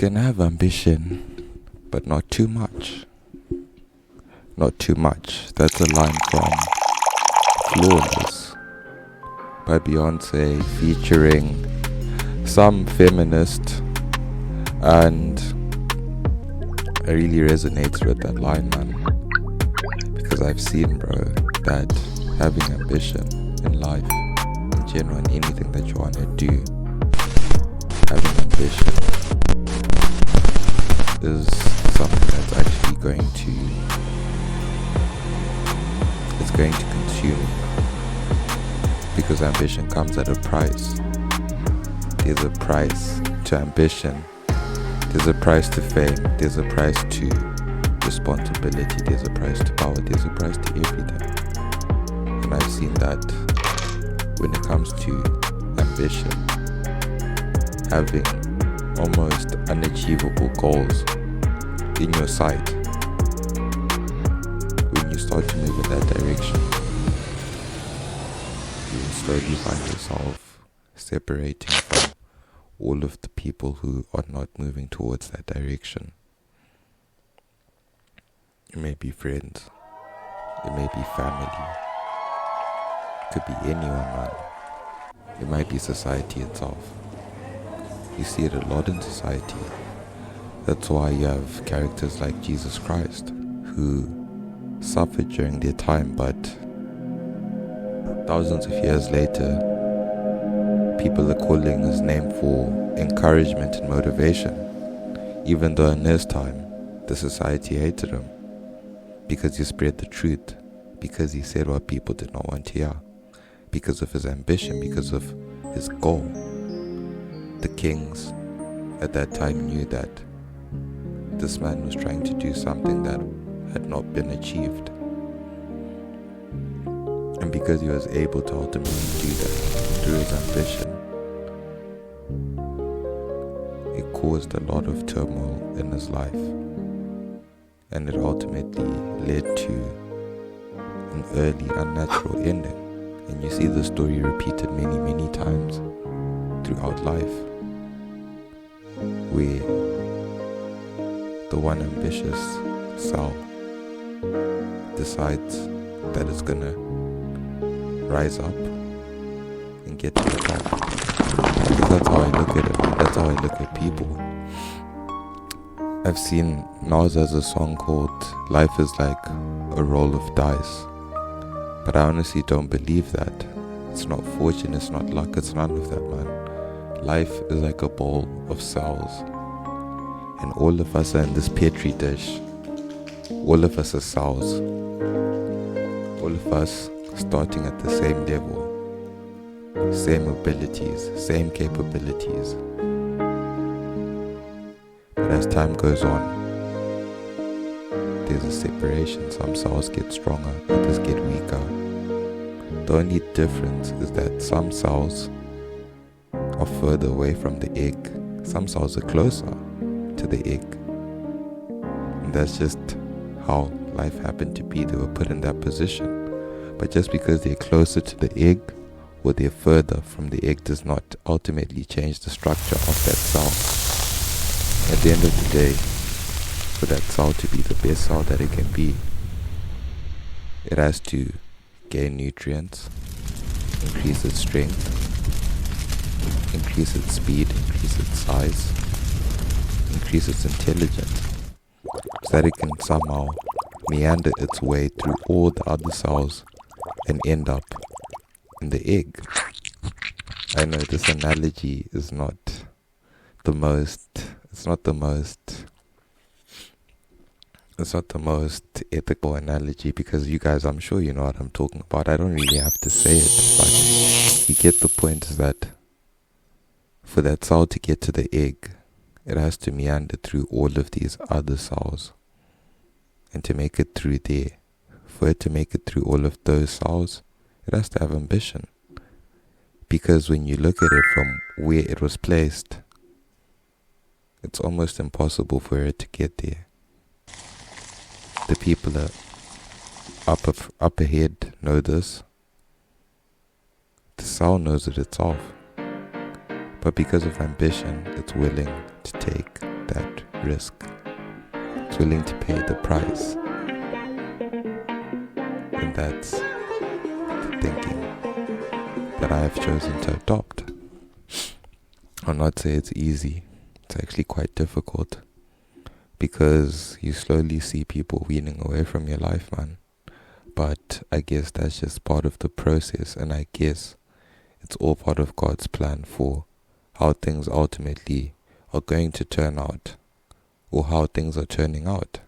can have ambition, but not too much. Not too much. That's a line from Flawless by Beyonce, featuring some feminist, and I really resonates with that line, man, because I've seen, bro, that having ambition in life, in general, in anything that you want to do, having ambition is something that's actually going to consume you, because ambition comes at a price. There's a price to ambition, there's a price to fame, there's a price to responsibility, there's a price to power, there's a price to everything. And I've seen that when it comes to ambition, having almost unachievable goals in your sight, when you start to move in that direction, you will slowly find yourself separating from all of the people who are not moving towards that direction. It may be friends, it may be family, it could be anyone, man. It might be society itself. You see it a lot in society. That's why you have characters like Jesus Christ, who suffered during their time, but thousands of years later, people are calling his name for encouragement and motivation, even though in his time, the society hated him, because he spread the truth, because he said what people did not want to hear, because of his ambition, because of his goal. The kings at that time knew that this man was trying to do something that had not been achieved. And because he was able to ultimately do that through his ambition, it caused a lot of turmoil in his life. And it ultimately led to an early unnatural ending. And you see the story repeated many, many times throughout life, where the one ambitious soul decides that it's gonna rise up and get to the top. Because that's how I look at it, man. That's how I look at people. I've seen Nas has a song called Life is Like a Roll of Dice, but I honestly don't believe that. It's not fortune, it's not luck, it's none of that, man. Life is like a bowl of cells, and all of us are in this petri dish. All of us are cells. All of us starting at the same level, same abilities, same capabilities. But as time goes on, there's a separation. Some cells get stronger, others get weaker. The only difference is that some cells are further away from the egg, some cells are closer to the egg. And that's just how life happened to be. They were put in that position. But just because they're closer to the egg or they're further from the egg does not ultimately change the structure of that cell. At the end of the day, for that cell to be the best cell that it can be, it has to gain nutrients, increase its strength, increase its speed, increase its size, increase its intelligence, so that it can somehow meander its way through all the other cells and end up in the egg. I know this analogy is not the most ethical analogy, because you guys, I'm sure you know what I'm talking about. I don't really have to say it, but you get the point, is that for that cell to get to the egg, it has to meander through all of these other cells. And to make it through there, for it to make it through all of those cells, it has to have ambition. Because when you look at it from where it was placed, it's almost impossible for it to get there. The people up ahead know this. The cell knows it itself. But because of ambition, it's willing to take that risk. It's willing to pay the price. And that's the thinking that I have chosen to adopt. I'll not say it's easy. It's actually quite difficult, because you slowly see people weaning away from your life, man. But I guess that's just part of the process, and I guess it's all part of God's plan for how things ultimately are going to turn out, or how things are turning out.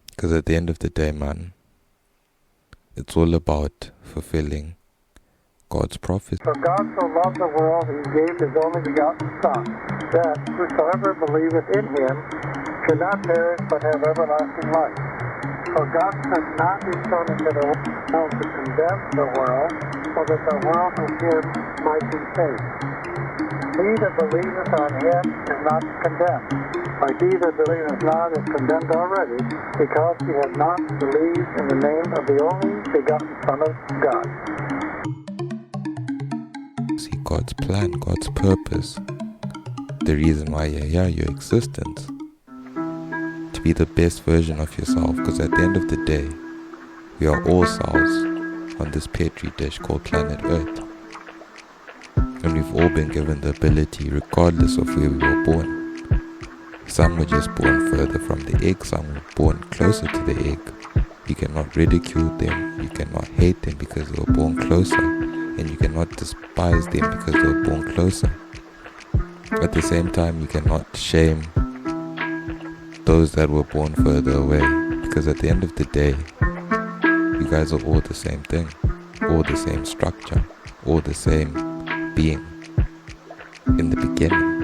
Because at the end of the day, man, it's all about fulfilling God's prophecy. For God so loved the world, he gave his only begotten Son, that whosoever believeth in him should not perish but have everlasting life. For God sent not his Son into the world to condemn the world, so that the world through him might be saved. He that believeth on him is not condemned, but he that believeth not is condemned already, because he has not believed in the name of the only begotten Son of God. See God's plan, God's purpose, the reason why you're here, your existence, to be the best version of yourself. Because at the end of the day, we are all selves on this petri dish called planet Earth, and we've all been given the ability, regardless of where we were born. Some were just born further from the egg, some were born closer to the egg. You cannot ridicule them, you cannot hate them because they were born closer, and you cannot despise them because they were born closer. At the same time, you cannot shame those that were born further away, because at the end of the day, you guys are all the same thing, all the same structure, all the same being in the beginning.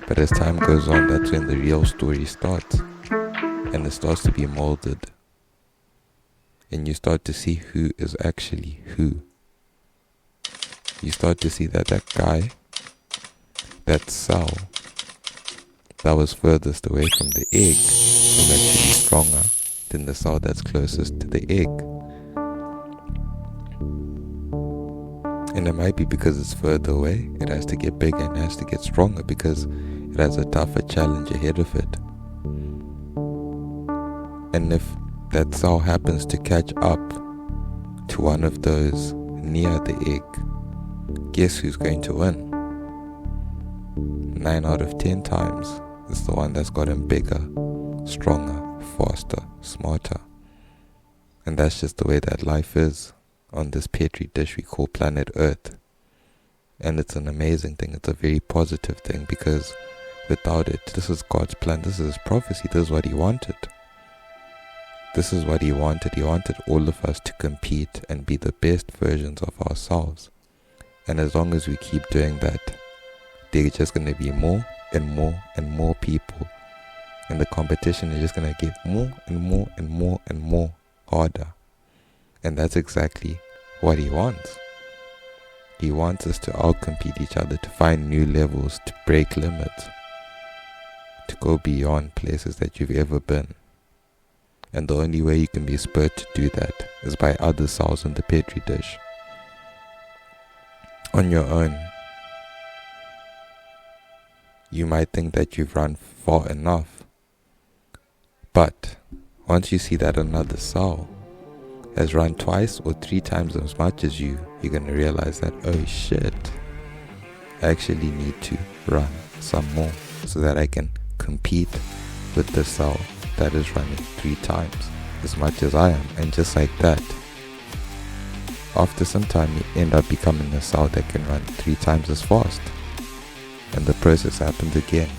But as time goes on, that's when the real story starts, and it starts to be molded, and you start to see who is actually who. You start to see that guy, that cell that was furthest away from the egg is actually stronger than the cell that's closest to the egg. And it might be because it's further away, it has to get bigger and has to get stronger because it has a tougher challenge ahead of it. And if that cell happens to catch up to one of those near the egg, guess who's going to win? 9 out of 10 times, it's the one that's gotten bigger, stronger, faster, smarter. And that's just the way that life is on this petri dish we call planet Earth. And it's an amazing thing, it's a very positive thing, because without it, this is God's plan, this is his prophecy, this is what he wanted. This is what he wanted. He wanted all of us to compete and be the best versions of ourselves. And as long as we keep doing that, there's just going to be more and more and more people. And the competition is just going to get more and more and more and more harder. And that's exactly what he wants. He wants us to outcompete each other, to find new levels, to break limits, to go beyond places that you've ever been. And the only way you can be spurred to do that is by other cells in the petri dish. On your own, you might think that you've run far enough, but once you see that another cell has run 2 or 3 times as much as you, you're going to realize that, oh shit, I actually need to run some more so that I can compete with the cell that is running 3 times as much as I am. And just like that, after some time you end up becoming a cell that can run 3 times as fast, and the process happens again.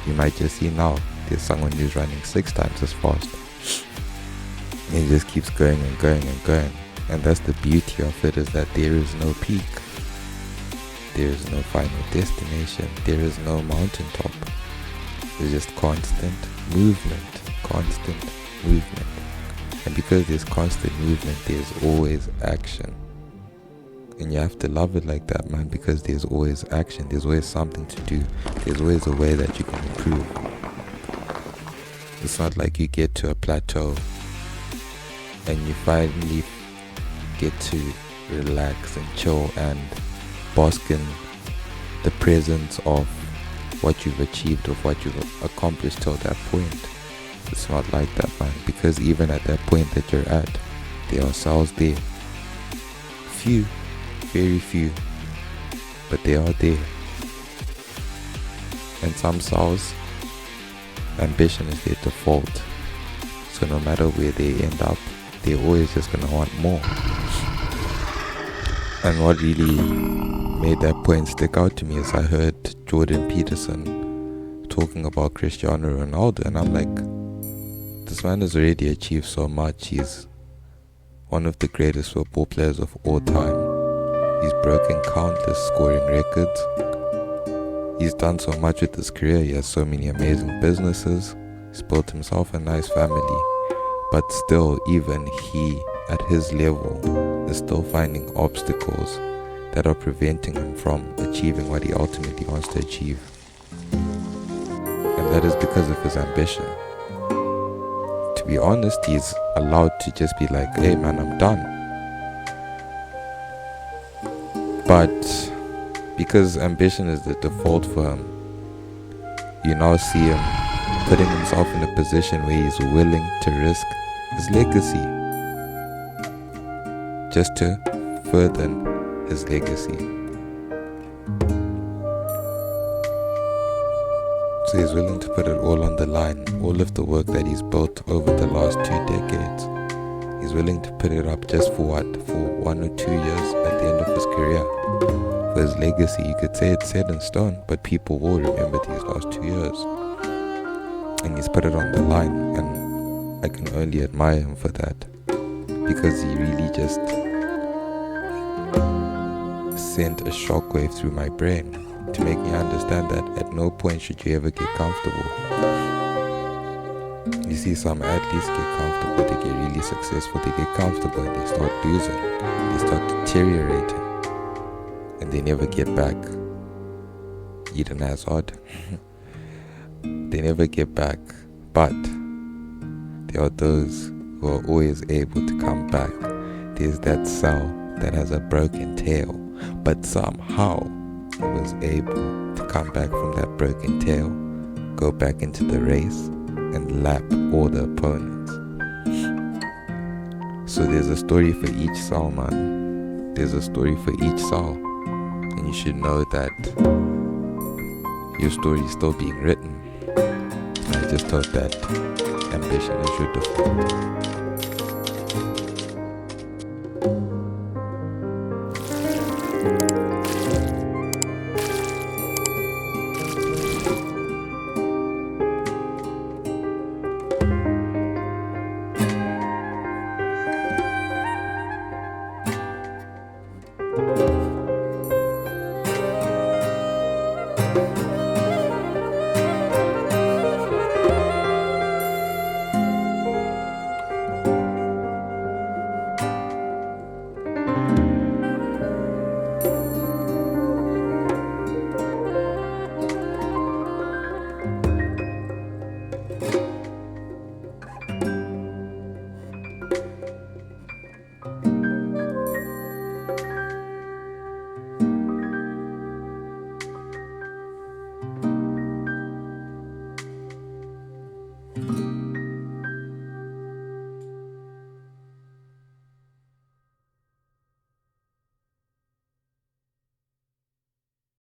You might just see now there's someone who's running 6 times as fast, and it just keeps going and going and going. And that's the beauty of it, is that there is no peak, there is no final destination, there is no mountaintop. It's just constant movement. And because there's constant movement, there's always action. And you have to love it like that, man, because there's always action, there's always something to do, there's always a way that you can improve. It's not like you get to a plateau and you finally get to relax and chill and bask in the presence of what you've achieved or what you've accomplished till that point. It's not like that, man, because even at that point that you're at, there are souls there. Few, very few, but they are there. And some souls, ambition is their default. So no matter where they end up, they're always just gonna want more. And what really made that point stick out to me is I heard Jordan Peterson talking about Cristiano Ronaldo, and I'm like, this man has already achieved so much. He's one of the greatest football players of all time. He's broken countless scoring records. He's done so much with his career. He has so many amazing businesses. He's built himself a nice family. But still, even he, at his level, is still finding obstacles that are preventing him from achieving what he ultimately wants to achieve. And that is because of his ambition. To be honest, he's allowed to just be like, hey man, I'm done. But because ambition is the default for him, you now see him putting himself in a position where he's willing to risk his legacy just to further his legacy. So he's willing to put it all on the line, all of the work that he's built over the last 2 decades. He's willing to put it up just for what? For 1 or 2 years at the end of his career. For his legacy, you could say it's set in stone, but people will remember these last 2 years. And he's put it on the line, and I can only admire him for that. Because he really just sent a shockwave through my brain to make me understand that at no point should you ever get comfortable. You see some athletes get comfortable, they get really successful, they get comfortable and they start losing, they start deteriorating, and they never get back. Eden Hazard. They never get back, but there are those who are always able to come back. There's that cell that has a broken tail, but somehow he was able to come back from that broken tail, go back into the race, and lap all the opponents. So there's a story for each cell, man. There's a story for each cell, and you should know that your story is still being written. I just hope that ambition is your default.